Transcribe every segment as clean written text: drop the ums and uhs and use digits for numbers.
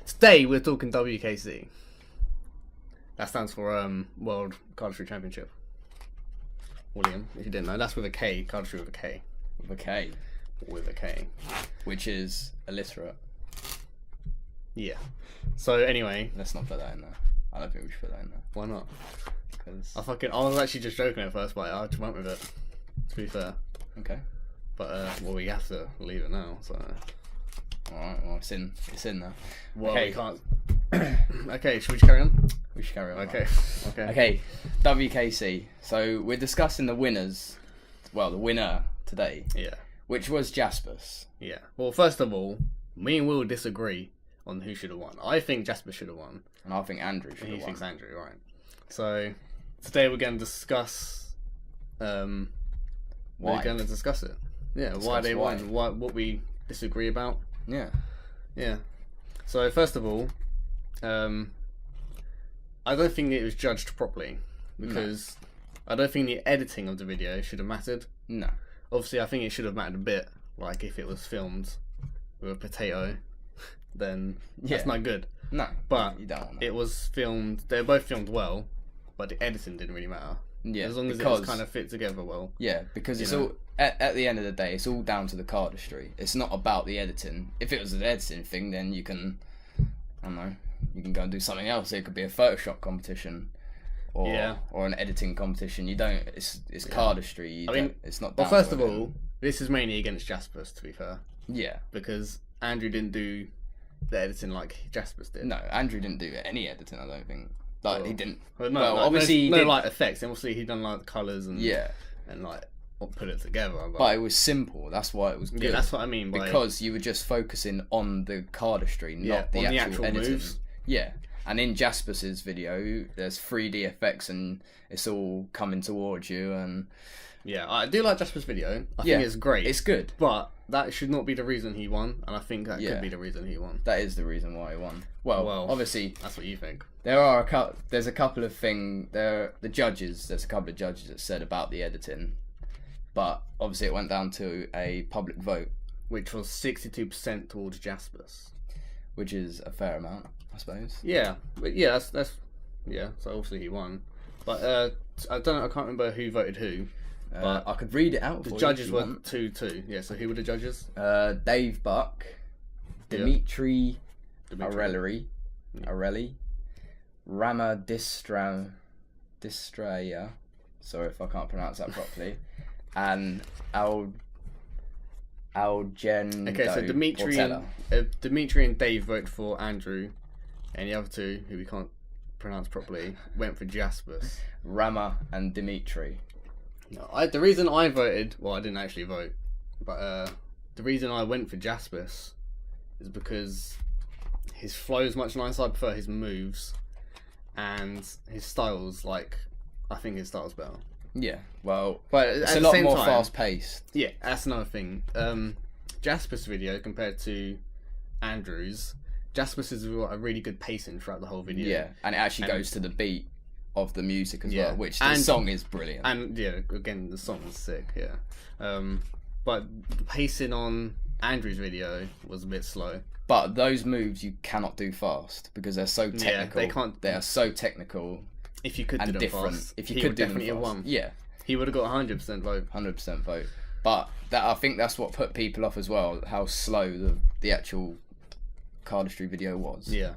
Today we're talking WKC. That stands for World Kardistry Championship. William, if you didn't know, that's with a K. Kardistry with a K. With a K. With a K. Which is illiterate. Yeah. So anyway, let's not put that in there. I don't think we should put that in there. Why not? Because I was actually just joking at first, but I just went with it. To be fair. Okay. But well, we have to leave it now. So. Alright, well it's in there. Well, okay. we can't. Okay, should we just carry on? We should carry on. Okay. Right. Okay. WKC. So we're discussing the winners. Well, the winner today. Yeah. Which was Jaspers. Yeah. Well, first of all, me and Will disagree on who should have won. I think Jasper should have won. And I think Andrew should have won. He thinks Andrew, right. So, today we're going to discuss... why? We're going to discuss it. Yeah, why they won. What we disagree about. Yeah. Yeah. So, first of all, I don't think it was judged properly. Because I don't think the editing of the video should have mattered. No. Obviously, I think it should have mattered a bit. Like, if it was filmed with a potato, then that's not good. No, but you don't want that. It was filmed. They were both filmed well, but the editing didn't really matter. Yeah, as long as it was kind of fit together well. Yeah, because it's all at the end of the day, it's all down to the cardistry. It's not about the editing. If it was an editing thing, then you can, I don't know, you can go and do something else. It could be a Photoshop competition, or an editing competition. You don't. It's cardistry. I mean, it's not. Well, first of all, this is mainly against Jaspers, to be fair. Yeah, because Andrew didn't do the editing like Jaspers did. No, Andrew didn't do any editing. I don't think. Like he didn't. Well, obviously he no did. Like effects. And obviously he done like the colours and and like put it together. But it was simple. That's why it was good. Yeah, that's what I mean. Because you were just focusing on the cardistry, not the actual editing. Moves. Yeah, and in Jaspers's video, there's 3D effects and it's all coming towards you. And yeah, I do like Jasper's video. I think it's great. It's good, but that should not be the reason he won, and I think that could be the reason he won. That is the reason why he won. Well, obviously that's what you think. There's a couple of things. There's a couple of judges that said about the editing, but obviously it went down to a public vote, which was 62% towards Jaspers, which is a fair amount, I suppose. Yeah, but that's So obviously he won, but I can't remember who voted who. But I could read it out. The judges were 2-2. Yeah, so who were the judges? Dave Buck, Dimitri Arelli, Rama Distraya. Sorry if I can't pronounce that properly. And Algendo. Okay, so Dimitri and Dave voted for Andrew, and the other two, who we can't pronounce properly, went for Jaspers. Rama and Dimitri. No, the reason I voted, well, I didn't actually vote, but the reason I went for Jaspers is because his flow is much nicer. I prefer his moves, and his style's I think his style's better. Yeah, well, but it's a lot more fast paced. Yeah, that's another thing. Jasper's video compared to Andrew's, Jasper's has got a really good pacing throughout the whole video. Yeah, and it actually goes to the beat of the music as well, which the song is brilliant. And again, the song is sick. Yeah, but the pacing on Andrew's video was a bit slow. But those moves you cannot do fast because they're so technical. They can't. They are so technical. If you could do them fast, he would definitely have won. Yeah, he would have got 100% vote. 100% vote. But I think that's what put people off as well. How slow the actual cardistry video was. Yeah,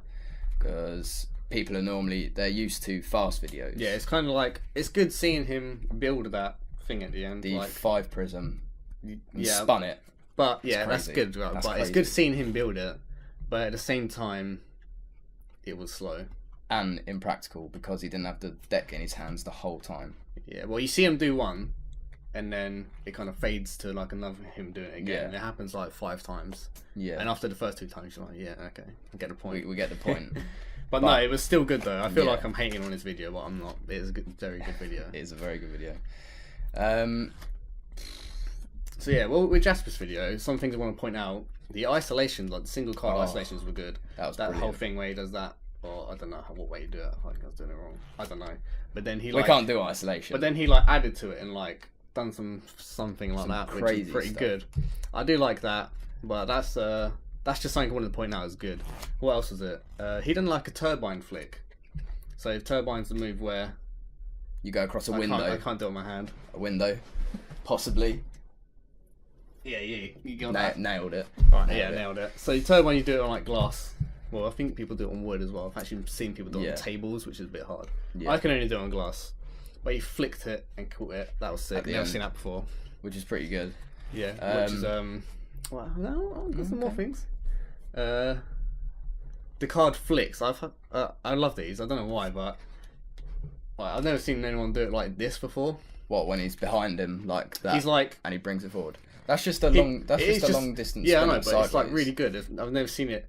because people are they're used to fast videos. Yeah, it's kind of like, it's good seeing him build that thing at the end. The 5 prism. Spun it. But yeah, that's good. Right? But it's good seeing him build it. But at the same time, it was slow. And impractical because he didn't have the deck in his hands the whole time. Yeah, well, you see him do one, and then it kind of fades to another him doing it again. Yeah. And it happens 5 times. Yeah. And after the first 2 times, you're like, yeah, okay, I get the point. We get the point. But no, it was still good though. I feel like I'm hating on his video, but I'm not. It is a very good video. It is a very good video. So yeah, well, with Jasper's video, some things I want to point out. The isolations, the single card isolations, were good. That whole thing where he does that, or I don't know what way you do it. I think I was doing it wrong. I don't know. But then we can't do isolation. But then he added to it and done something like that, which is pretty good. I do like that, but that's that's just something I wanted to point out is good. What else was it? He done like a turbine flick. So turbine's the move where You go across a window. I can't do it with my hand. A window, possibly. Yeah, you got that. Nailed it. Right, nailed it. So turbine, you do it on like glass. Well, I think people do it on wood as well. I've actually seen people do it on tables, which is a bit hard. Yeah. I can only do it on glass. But he flicked it and caught it. That was sick. Never seen that before. Which is pretty good. Yeah. Which is well, no, I've got some more things. The card flicks. I love these. I don't know why, but I've never seen anyone do it like this before. What, when he's behind him like that? He's like, and he brings it forward. That's just a long. That's just a long distance. Yeah, I know, but sideways. it's like really good. I've never seen it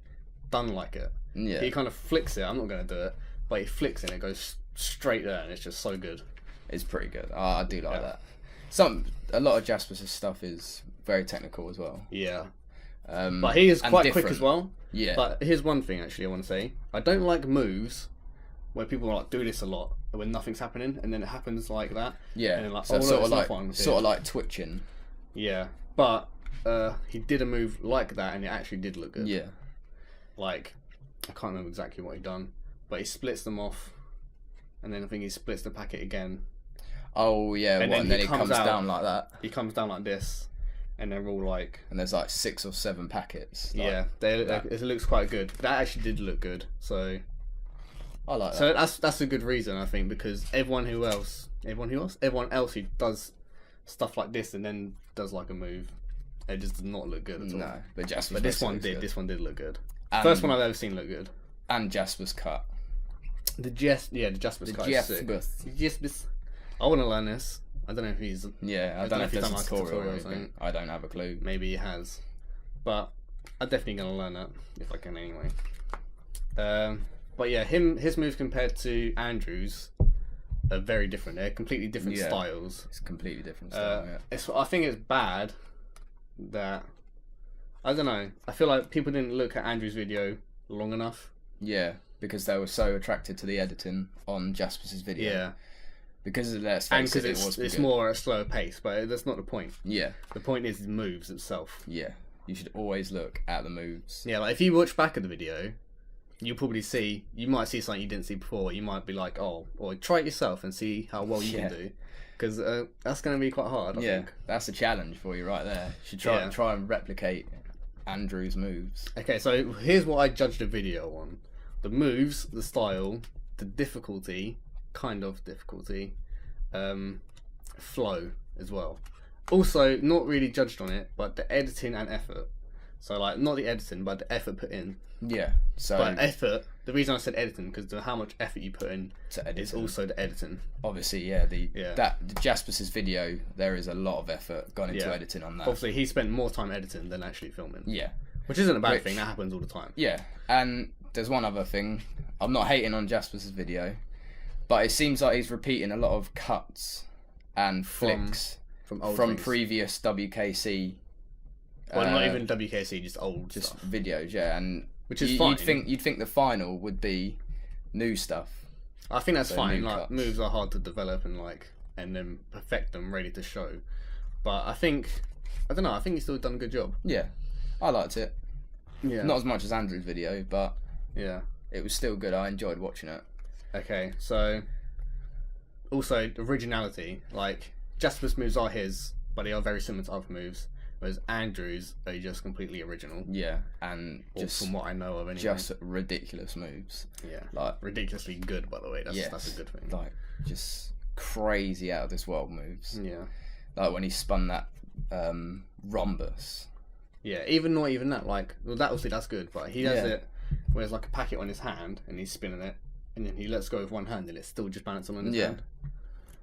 done like it. Yeah. He kind of flicks it. I'm not going to do it, but he flicks it and it goes straight there, and it's just so good. It's pretty good. I do like that. A lot of Jasper's stuff is very technical as well. Yeah. But he is quite quick as well. Yeah. But here's one thing actually I want to say. I don't like moves where people like do this a lot when nothing's happening and then it happens like that. Yeah. And then, like, so sort of like twitching. Yeah. But he did a move like that and it actually did look good. Yeah. Like, I can't remember exactly what he done, but he splits them off and then I think he splits the packet again. Oh yeah, and then he comes down like that. He comes down like this, and they're all like. And there's like 6 or 7 packets. Yeah, it looks quite good. That actually did look good. So. I like that. So that's a good reason I think because everyone else who does stuff like this and then does like a move, it just does not look good at all. No, but Jasper's. But this one did. This one did look good. And first one I've ever seen look good. And Jasper's cut. The Jasper's cut is sick. I want to learn this. I don't know if he's. Yeah, I don't know if there's a tutorial or something. I don't have a clue. Maybe he has, but I'm definitely gonna learn that if I can anyway. But yeah, his moves compared to Andrew's are very different. They're completely different styles. It's completely different style. I think it's bad that I don't know. I feel like people didn't look at Andrew's video long enough. Yeah, because they were so attracted to the editing on Jasper's video. Yeah. Because let's and face because it's more at a slower pace, but that's not the point. Yeah. The point is the moves itself. Yeah. You should always look at the moves. Yeah, like if you watch back at the video, you'll probably you might see something you didn't see before. You might be like, oh, or try it yourself and see how well you can do. Because that's going to be quite hard, I think. That's a challenge for you right there. You should try and replicate Andrew's moves. Okay, so here's what I judged the video on. The moves, the style, the difficulty, flow as well. Also, not really judged on it, but the editing and effort. So, like, not the editing, but the effort put in. Yeah. So, but effort. The reason I said editing because how much effort you put in is also the editing. Obviously, the Jasper's video, there is a lot of effort gone into editing on that. Obviously, he spent more time editing than actually filming. Yeah. Which isn't a bad thing. That happens all the time. Yeah. And there's one other thing. I'm not hating on Jasper's video, but it seems like he's repeating a lot of cuts and flicks from previous WKC. Well, not even WKC, just old stuff. Videos, and which is fine. You'd think the final would be new stuff. I think that's fine. Like, moves are hard to develop and then perfect them, ready to show. But I think he's still done a good job. Yeah, I liked it. Yeah, not as much as Andrew's video, but yeah, it was still good. I enjoyed watching it. Okay, so also originality. Like Jasper's moves are his, but they are very similar to other moves. Whereas Andrew's are just completely original. Yeah, and just from what I know of, anyway. Just ridiculous moves. Yeah, like ridiculously good. By the way, that's a good thing. Like just crazy out of this world moves. Yeah, like when he spun that rhombus. Yeah, not even that. Like, well, that's good. But he does it where there's like a packet on his hand and he's spinning it, and then he lets go with one hand and it's still just balancing on his hand.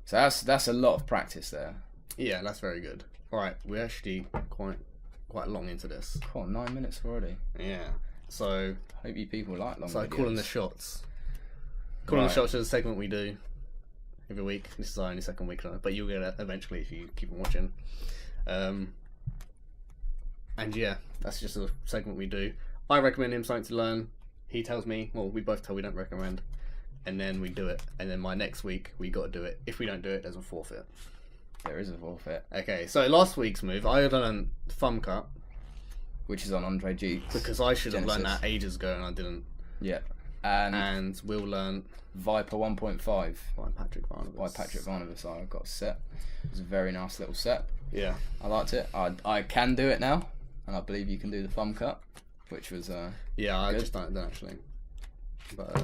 So that's a lot of practice there. Yeah, that's very good. Alright, we're actually quite long into this. Oh, 9 minutes already. Yeah. So hope you people like long videos. So calling the shots. Calling the shots is a segment we do every week. This is our only second week on it, but you'll get it eventually if you keep on watching. And yeah, that's just a segment we do. I recommend him something to learn. He tells me, well, we both tell we don't recommend. And then we do it. And then my next week, we got to do it. If we don't do it, there's a forfeit. There is a forfeit. Okay, so last week's move, I learned thumb cut, which is on Andre G. Because I should have learned Genesis. that ages ago and I didn't. Yeah. And And Will learn Viper 1.5 by Patrick Varnavas. by Patrick Varnavas. I got a set. It was a very nice little set. Yeah. I liked it. I can do it now, and I believe you can do the thumb cut, which was Yeah, I Good. just done it then actually. But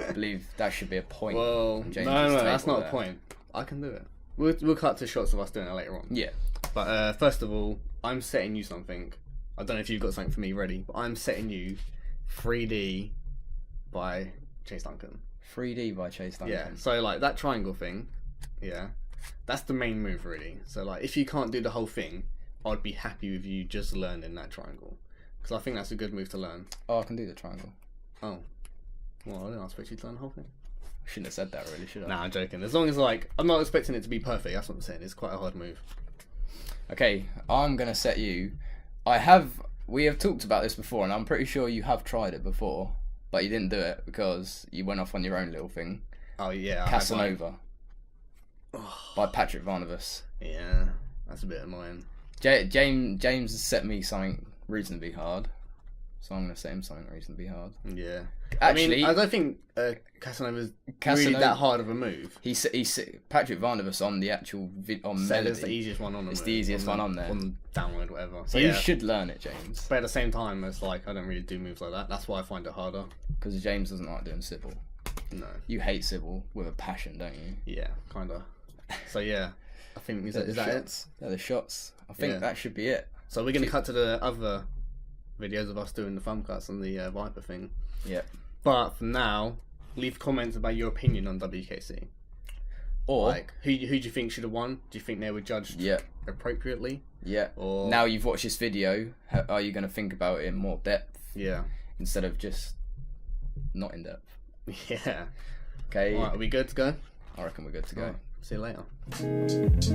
I believe that should be a point. well, James's no, that's table not there. a point. I can do it. We'll cut to shots of us doing it later on. Yeah. But first of all, I'm setting you something. I don't know if you've got something for me ready, but I'm setting you 3D by Chase Duncan. 3D by Chase Duncan. Yeah. So like that triangle thing, yeah, that's the main move really. So like if you can't do the whole thing, I'd be happy with you just learning that triangle, because I think that's a good move to learn. Oh, I can do the triangle. Oh, well, I didn't expect you to learn the whole thing. Shouldn't have said that, really, should I? Nah, I'm joking. As long as like I'm not expecting it to be perfect. That's what I'm saying. It's quite a hard move. Okay, I'm gonna set you. We have talked about this before, and I'm pretty sure you have tried it before, but you didn't do it because you went off on your own little thing. Oh yeah, I had Casanova by Patrick Varnavas. yeah, that's a bit annoying. James has set me something reasonably hard, so I'm gonna set him something reasonably hard. Yeah. Actually, I don't think Casanova's really Casanova- that hard of a move. He's Patrick Varnavas on the actual on So Melody. it's the easiest one on them. It's the easiest one on there. On download, whatever. So you should learn it, James, But at the same time, it's like I don't really do moves like that. That's why I find it harder. because James doesn't like doing Sybil. No. You hate Sybil with a passion, don't you? Yeah, kinda. So yeah, I think is that it? shots? They're the shots. I think Yeah. that should be it. So we're gonna cut to the other videos of us doing the thumb cuts and the Viper thing. Yeah. But for now, leave comments about your opinion on WKC. Or Like, who do you think should have won? Do you think they were judged yeah, appropriately? yeah. Or Now you've watched this video, are you going to think about it in more depth yeah, instead of just not in depth? yeah. Okay. All right, are we good to go? I reckon we're good to go. Alright, see you later.